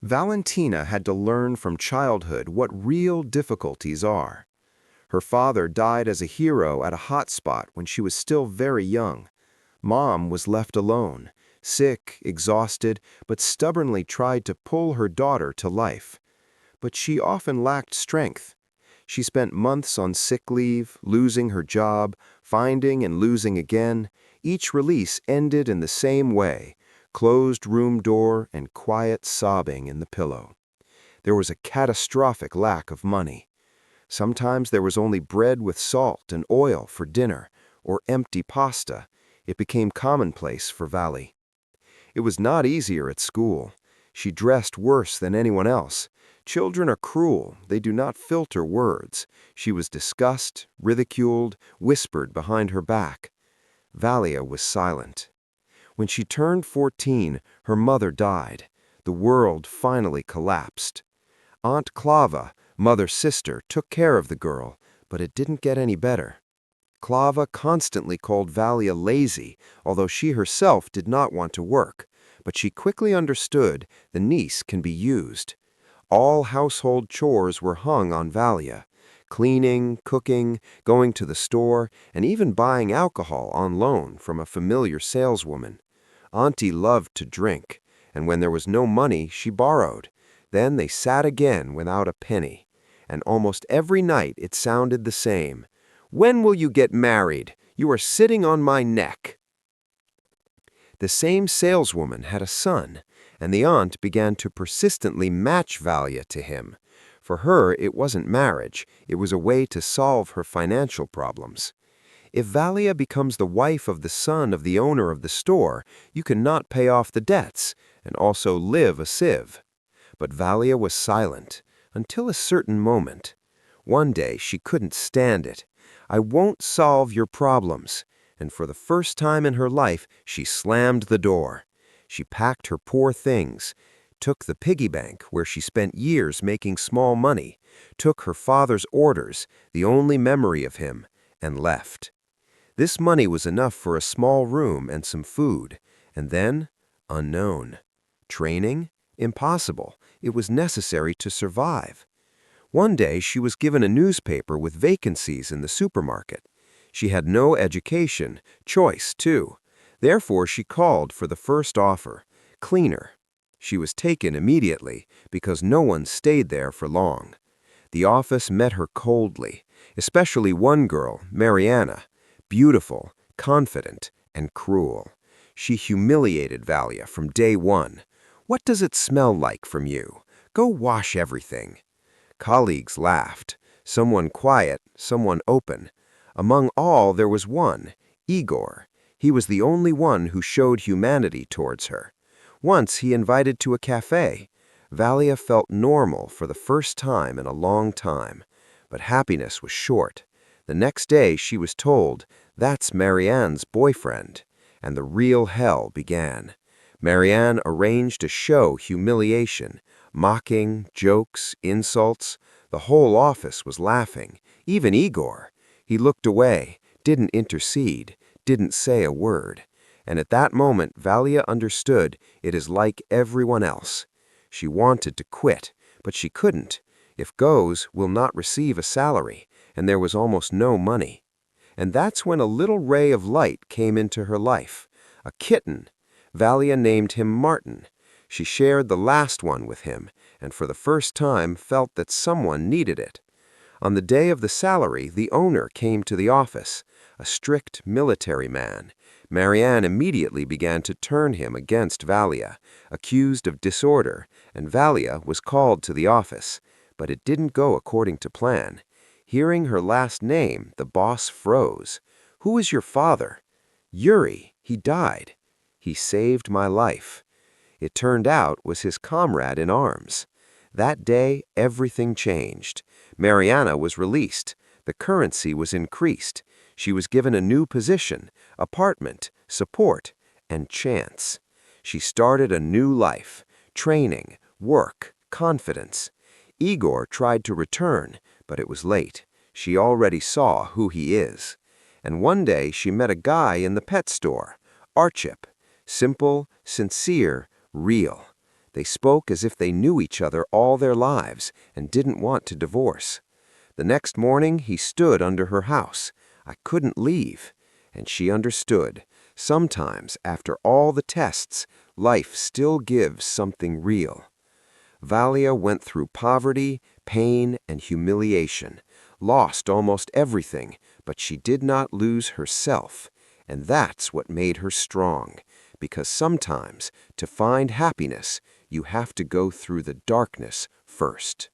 Valentina had to learn from childhood what real difficulties are. Her father died as a hero at a hotspot when she was still very young. Mom was left alone, sick, exhausted, but stubbornly tried to pull her daughter to life. But she often lacked strength. She spent months on sick leave, losing her job, finding and losing again. Each release ended in the same way: closed room door and quiet sobbing in the pillow. There was a catastrophic lack of money. Sometimes there was only bread with salt and oil for dinner, or empty pasta. It became commonplace for Valley. It was not easier at school. She dressed worse than anyone else. Children are cruel. They do not filter words. She was discussed, ridiculed, whispered behind her back. Valia was silent. When she turned 14, her mother died. The world finally collapsed. Aunt Clava, mother's sister, took care of the girl, but it didn't get any better. Clava constantly called Valia lazy, although she herself did not want to work, but she quickly understood the niece can be used. All household chores were hung on Valia: cleaning, cooking, going to the store, and even buying alcohol on loan from a familiar saleswoman. Auntie loved to drink, and when there was no money, she borrowed. Then they sat again without a penny, and almost every night it sounded the same: "When will you get married? You are sitting on my neck." The same saleswoman had a son, and the aunt began to persistently match Valia to him. For her, it wasn't marriage, it was a way to solve her financial problems. If Valia becomes the wife of the son of the owner of the store, you cannot pay off the debts and also live a civ. But Valia was silent until a certain moment. One day she couldn't stand it. "I won't solve your problems." And for the first time in her life, she slammed the door. She packed her poor things, took the piggy bank where she spent years making small money, took her father's orders, the only memory of him, and left. This money was enough for a small room and some food, and then, unknown. Training? Impossible. It was necessary to survive. One day she was given a newspaper with vacancies in the supermarket. She had no education, choice too. Therefore she called for the first offer: cleaner. She was taken immediately because no one stayed there for long. The office met her coldly, especially one girl, Mariana, beautiful, confident, and cruel. She humiliated Valia from day one. "What does it smell like from you? Go wash everything." Colleagues laughed, someone quiet, someone open. Among all there was one, Igor. He was the only one who showed humanity towards her. Once he invited to a cafe. Valia felt normal for the first time in a long time, but happiness was short. The next day she was told, "That's Marianne's boyfriend," and the real hell began. Marianne arranged a show humiliation, mocking, jokes, insults. The whole office was laughing, even Igor. He looked away, didn't intercede, didn't say a word. And at that moment, Valia understood it is like everyone else. She wanted to quit, but she couldn't. If goes, will not receive a salary, and there was almost no money. And that's when a little ray of light came into her life. A kitten. Valia named him Martin. She shared the last one with him, and for the first time felt that someone needed it. On the day of the salary, the owner came to the office, a strict military man. Marianne immediately began to turn him against Valia, accused of disorder, and Valia was called to the office. But it didn't go according to plan. Hearing her last name, the boss froze. "Who is your father?" "Yuri. He died." "He saved my life." It turned out was his comrade in arms. That day, everything changed. Mariana was released. The currency was increased. She was given a new position, apartment, support, and chance. She started a new life: training, work, confidence. Igor tried to return, but it was late. She already saw who he is. And one day she met a guy in the pet store, Archip. Simple, sincere, real. They spoke as if they knew each other all their lives and didn't want to divorce. The next morning he stood under her house. I couldn't leave. And she understood. Sometimes, after all the tests, life still gives something real. Valia went through poverty, pain, and humiliation, lost almost everything, but she did not lose herself. And that's what made her strong, because sometimes, to find happiness, you have to go through the darkness first.